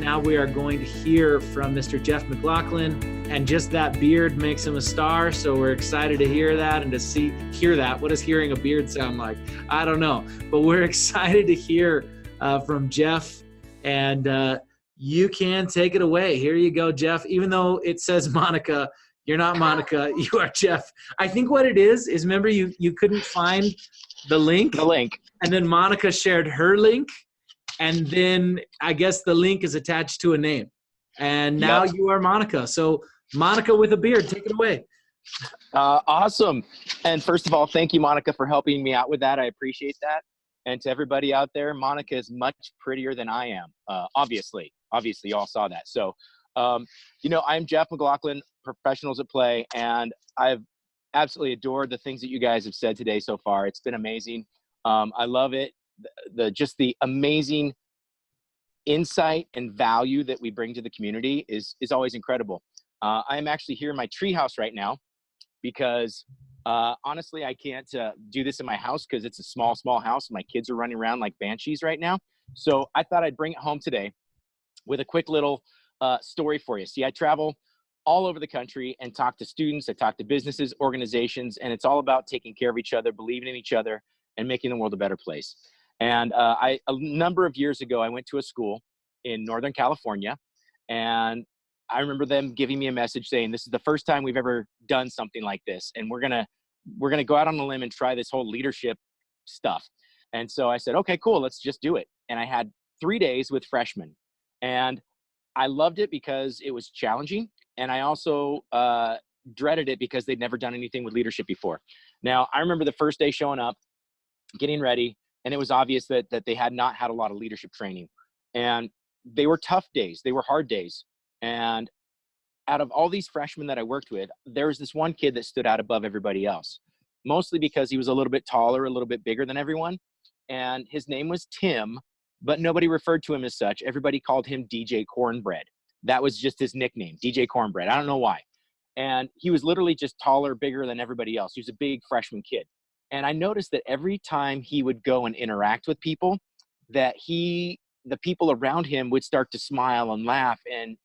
now we are going to hear from Mr. Geoff McLachlan, and just that beard makes him a star. So we're excited to hear that and to hear that. What does hearing a beard sound like? I don't know, but we're excited to hear from Geoff, and you can take it away. Here you go, Geoff. Even though it says Monica, you're not Monica, you are Geoff. I think what it is remember you couldn't find the link. And then Monica shared her link. And then I guess the link is attached to a name. And now you are Monica. So Monica with a beard, take it away. Awesome. And first of all, thank you, Monica, for helping me out with that. I appreciate that. And to everybody out there, Monica is much prettier than I am. Obviously, you all saw that. So, I'm Geoff McLachlan, Professionals at Play, and I've absolutely adored the things that you guys have said today so far. It's been amazing. I love it. Just the amazing insight and value that we bring to the community is always incredible. I'm actually here in my treehouse right now because honestly, I can't do this in my house because it's a small house. My kids are running around like banshees right now. So I thought I'd bring it home today with a quick little story for you. See, I travel all over the country and talk to students. I talk to businesses, organizations, and it's all about taking care of each other, believing in each other, and making the world a better place. And a number of years ago, I went to a school in Northern California, and I remember them giving me a message saying, this is the first time we've ever done something like this. And we're gonna go out on a limb and try this whole leadership stuff. And so I said, okay, cool, let's just do it. And I had 3 days with freshmen, and I loved it because it was challenging. And I also dreaded it because they'd never done anything with leadership before. Now, I remember the first day showing up, getting ready, and it was obvious that they had not had a lot of leadership training. And they were tough days. They were hard days. And out of all these freshmen that I worked with, there was this one kid that stood out above everybody else, mostly because he was a little bit taller, a little bit bigger than everyone. And his name was Tim, but nobody referred to him as such. Everybody called him DJ Cornbread. That was just his nickname, DJ Cornbread. I don't know why. And he was literally just taller, bigger than everybody else. He was a big freshman kid. And I noticed that every time he would go and interact with people, that the people around him would start to smile and laugh. And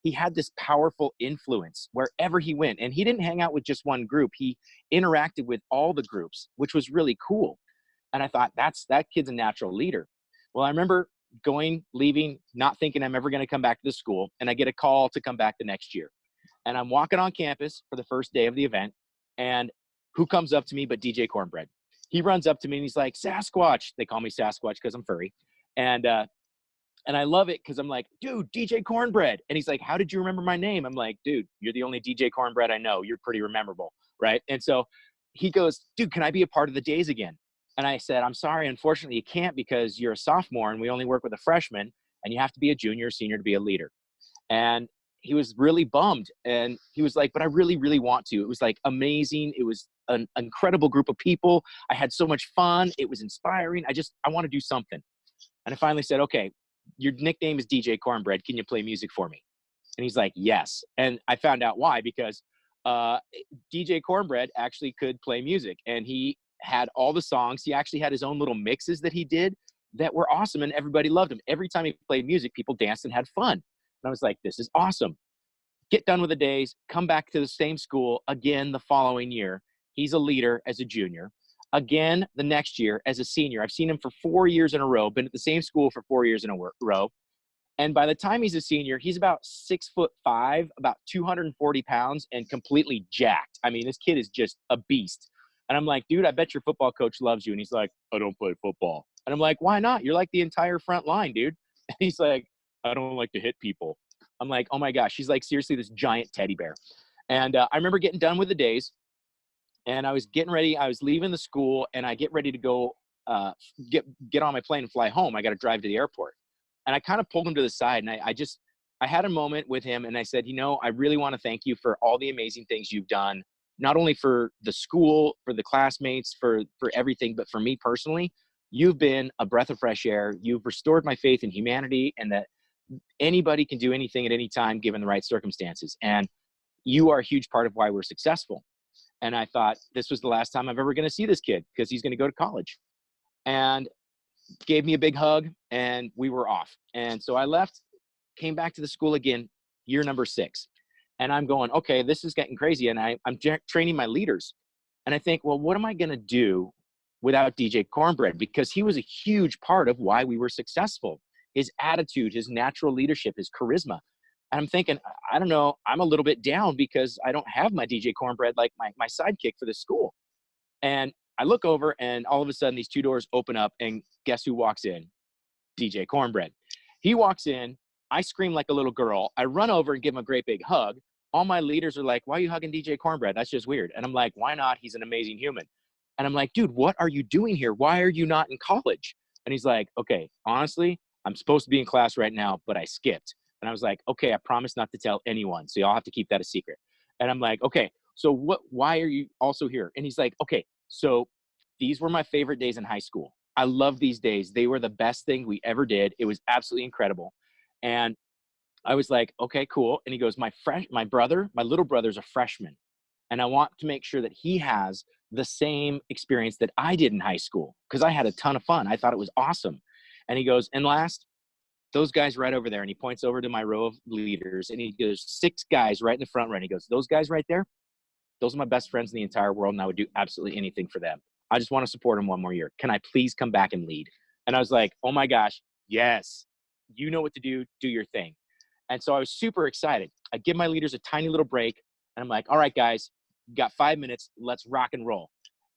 he had this powerful influence wherever he went. And he didn't hang out with just one group. He interacted with all the groups, which was really cool. And I thought, that kid's a natural leader. Well, I remember leaving, not thinking I'm ever going to come back to the school. And I get a call to come back the next year. And I'm walking on campus for the first day of the event. And who comes up to me but DJ Cornbread? He runs up to me and he's like, Sasquatch. They call me Sasquatch because I'm furry. And I love it because I'm like, dude, DJ Cornbread. And he's like, how did you remember my name? I'm like, dude, you're the only DJ Cornbread I know. You're pretty memorable, right? And so he goes, dude, can I be a part of the days again? And I said, I'm sorry, unfortunately you can't because you're a sophomore and we only work with a freshman and you have to be a junior or senior to be a leader. And he was really bummed. And he was like, but I really, really want to. It was like amazing. It was an incredible group of people. I had so much fun. It was inspiring. I want to do something. And I finally said, okay, your nickname is DJ Cornbread. Can you play music for me? And he's like, yes. And I found out why, because DJ Cornbread actually could play music and he had all the songs. He actually had his own little mixes that he did that were awesome and everybody loved him. Every time he played music, people danced and had fun. And I was like, this is awesome. Get done with the days, come back to the same school again the following year. He's a leader as a junior. Again, the next year as a senior. I've seen him for 4 years in a row, been at the same school for 4 years in a row. And by the time he's a senior, he's about 6'5", about 240 pounds and completely jacked. I mean, this kid is just a beast. And I'm like, dude, I bet your football coach loves you. And he's like, I don't play football. And I'm like, why not? You're like the entire front line, dude. And he's like, I don't like to hit people. I'm like, oh my gosh. He's like, seriously, this giant teddy bear. And I remember getting done with the days and I was getting ready. I was leaving the school and I get ready to go get on my plane and fly home. I got to drive to the airport. And I kind of pulled him to the side and I had a moment with him and I said, I really want to thank you for all the amazing things you've done, not only for the school, for the classmates, for everything, but for me personally. You've been a breath of fresh air. You've restored my faith in humanity and that anybody can do anything at any time given the right circumstances. And you are a huge part of why we're successful. And I thought this was the last time I'm ever going to see this kid because he's going to go to college. And gave me a big hug and we were off. And so I left came back to the school again, year number 6. And I'm going, okay, this is getting crazy. And I'm training my leaders. And I think, well, what am I going to do without DJ Cornbread? Because he was a huge part of why we were successful. His attitude, his natural leadership, his charisma. And I'm thinking, I don't know, I'm a little bit down because I don't have my DJ Cornbread, like my sidekick for the school. And I look over and all of a sudden these 2 doors open up and guess who walks in? DJ Cornbread. He walks in. I scream like a little girl. I run over and give him a great big hug. All my leaders are like, why are you hugging DJ Cornbread? That's just weird. And I'm like, why not? He's an amazing human. And I'm like, dude, what are you doing here? Why are you not in college? And he's like, okay, honestly, I'm supposed to be in class right now, but I skipped. And I was like, okay, I promise not to tell anyone. So y'all have to keep that a secret. And I'm like, okay, so why are you also here? And he's like, okay, so these were my favorite days in high school. I love these days. They were the best thing we ever did. It was absolutely incredible. And I was like, okay, cool. And he goes, my little brother's a freshman. And I want to make sure that he has the same experience that I did in high school, because I had a ton of fun. I thought it was awesome. And he goes, and last, those guys right over there. And he points over to my row of leaders and he goes, 6 guys right in the front row. And he goes, those guys right there, those are my best friends in the entire world. And I would do absolutely anything for them. I just want to support them one more year. Can I please come back and lead? And I was like, oh my gosh, yes, you know what to do. Do your thing. And so I was super excited. I give my leaders a tiny little break and I'm like, all right, guys, you got 5 minutes. Let's rock and roll.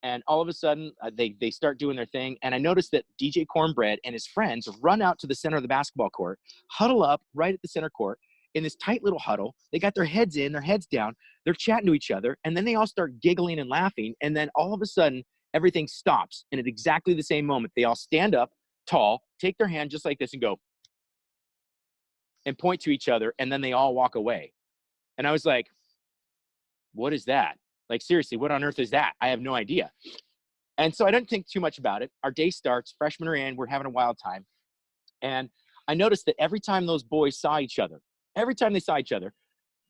And all of a sudden they start doing their thing. And I noticed that DJ Cornbread and his friends run out to the center of the basketball court, huddle up right at the center court in this tight little huddle. They got their heads in, their heads down. They're chatting to each other. And then they all start giggling and laughing. And then all of a sudden, everything stops. And at exactly the same moment, they all stand up tall, take their hand just like this and go and point to each other. And then they all walk away. And I was like, what is that? Like, seriously, what on earth is that? I have no idea. And so I didn't think too much about it. Our day starts, freshmen are in, we're having a wild time. And I noticed that every time those boys saw each other,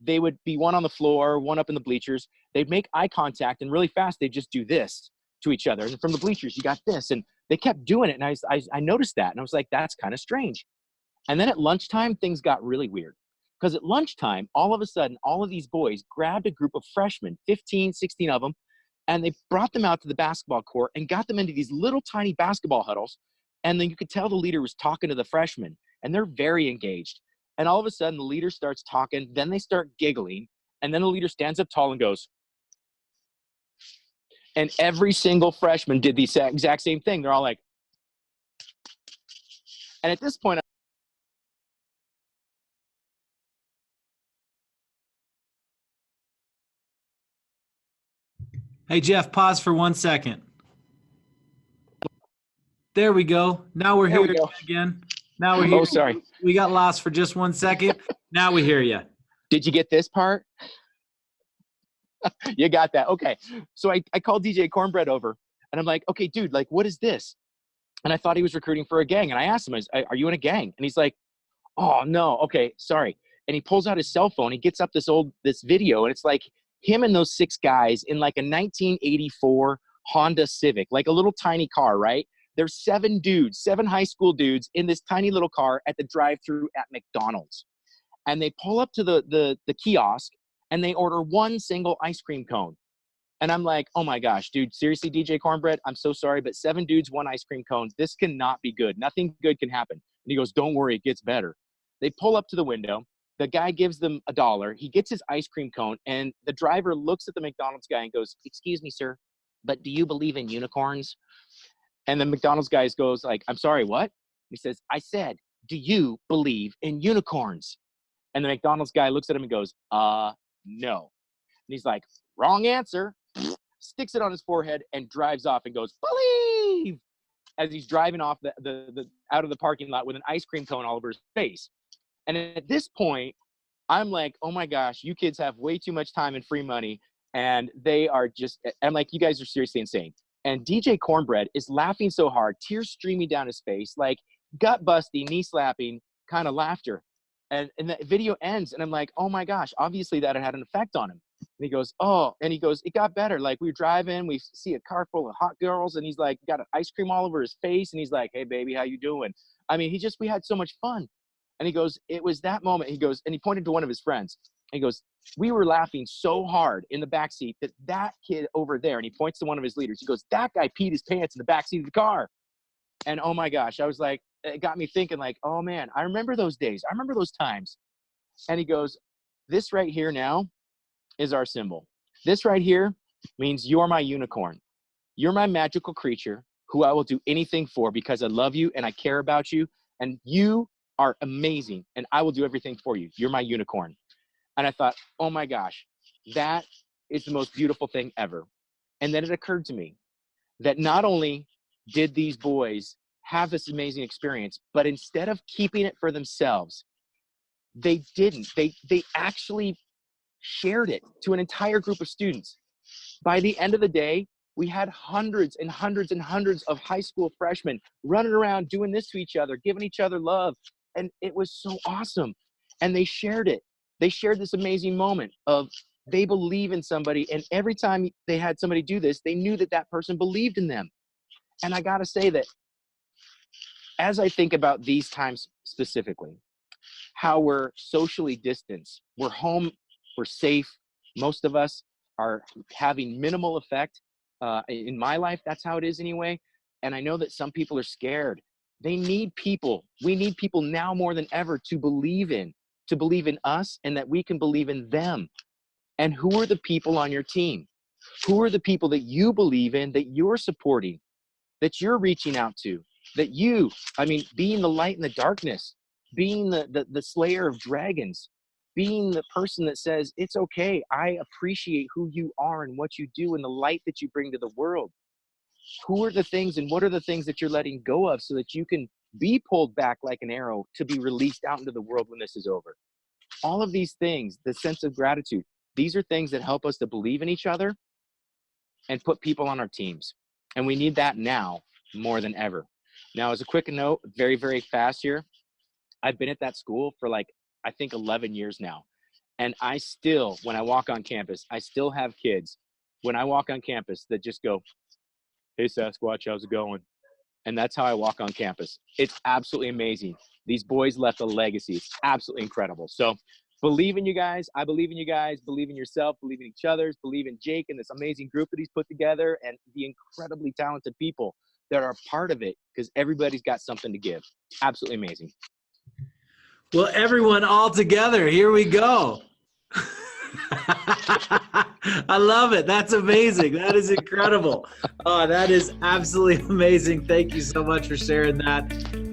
they would be one on the floor, one up in the bleachers. They'd make eye contact and really fast, they'd just do this to each other. And from the bleachers, you got this. And they kept doing it. And I noticed that. And I was like, that's kind of strange. And then at lunchtime, things got really weird. Because at lunchtime, all of a sudden, all of these boys grabbed a group of freshmen, 15, 16 of them, and they brought them out to the basketball court and got them into these little tiny basketball huddles. And then you could tell the leader was talking to the freshmen, and they're very engaged. And all of a sudden, the leader starts talking, then they start giggling, and then the leader stands up tall and goes. And every single freshman did the exact same thing. They're all like, and at this point, Hey, Geoff, pause for 1 second. There we go. Now we're hearing you again. Now we're here. Oh, sorry. We got lost for just 1 second. Now we hear you. Did you get this part? You got that. Okay. So I called DJ Cornbread over and I'm like, okay, dude, like, what is this? And I thought he was recruiting for a gang. And I asked him, are you in a gang? And he's like, oh, no. Okay, sorry. And he pulls out his cell phone. He gets up this video, and it's like him and those 6 guys in like a 1984 Honda Civic, like a little tiny car, right? There's 7 high school dudes in this tiny little car at the drive-thru at McDonald's. And they pull up to the kiosk and they order one single ice cream cone. And I'm like, oh my gosh, dude, seriously, DJ Cornbread, I'm so sorry, but 7 dudes, 1 ice cream cone. This cannot be good. Nothing good can happen. And he goes, don't worry, it gets better. They pull up to the window. The guy gives them $1. He gets his ice cream cone, and the driver looks at the McDonald's guy and goes, excuse me, sir, but do you believe in unicorns? And the McDonald's guy goes like, I'm sorry, what? He says, I said, do you believe in unicorns? And the McDonald's guy looks at him and goes, no. And he's like, wrong answer. Sticks it on his forehead and drives off and goes, believe, as he's driving off the out of the parking lot with an ice cream cone all over his face. And at this point, I'm like, oh my gosh, you kids have way too much time and free money. And they are just, I'm like, you guys are seriously insane. And DJ Cornbread is laughing so hard, tears streaming down his face, like gut busting, knee slapping kind of laughter. And the video ends, and I'm like, oh my gosh, obviously that had an effect on him. And he goes, oh, and he goes, it got better. Like, we were driving, we see a car full of hot girls, and he's like, got an ice cream all over his face, and he's like, hey baby, how you doing? I mean, we had so much fun. And he goes, it was that moment. He goes, and he pointed to one of his friends. And he goes, we were laughing so hard in the backseat that kid over there, and he points to one of his leaders. He goes, that guy peed his pants in the backseat of the car. And oh my gosh, I was like, it got me thinking like, oh man, I remember those days. I remember those times. And he goes, this right here now is our symbol. This right here means you're my unicorn. You're my magical creature who I will do anything for because I love you and I care about you. And you are amazing. And I will do everything for you. You're my unicorn. And I thought, oh my gosh, that is the most beautiful thing ever. And then it occurred to me that not only did these boys have this amazing experience, but instead of keeping it for themselves, they didn't. They actually shared it to an entire group of students. By the end of the day, we had hundreds and hundreds and hundreds of high school freshmen running around doing this to each other, giving each other love. And it was so awesome. And they shared it. They shared this amazing moment of they believe in somebody. And every time they had somebody do this, they knew that that person believed in them. And I got to say that as I think about these times specifically, how we're socially distanced, we're home, we're safe. Most of us are having minimal effect. In my life, that's how it is anyway. And I know that some people are scared. They need people. We need people now more than ever to believe in us, and that we can believe in them. And who are the people on your team? Who are the people that you believe in, that you're supporting, that you're reaching out to, that being the light in the darkness, being the slayer of dragons, being the person that says, it's okay, I appreciate who you are and what you do and the light that you bring to the world. Who are the things and what are the things that you're letting go of so that you can be pulled back like an arrow to be released out into the world when this is over? All of these things, the sense of gratitude, these are things that help us to believe in each other and put people on our teams. And we need that now more than ever. Now, as a quick note, very, very fast here, I've been at that school for I think 11 years now. And I still, when I walk on campus, I still have kids when I walk on campus that just go, hey, Sasquatch, how's it going? And that's how I walk on campus. It's absolutely amazing. These boys left a legacy. It's absolutely incredible. So believe in you guys. I believe in you guys. Believe in yourself. Believe in each other. Believe in Jake and this amazing group that he's put together and the incredibly talented people that are part of it, because everybody's got something to give. Absolutely amazing. Well, everyone all together, here we go. I love it. That's amazing. That is incredible. Oh, that is absolutely amazing. Thank you so much for sharing that.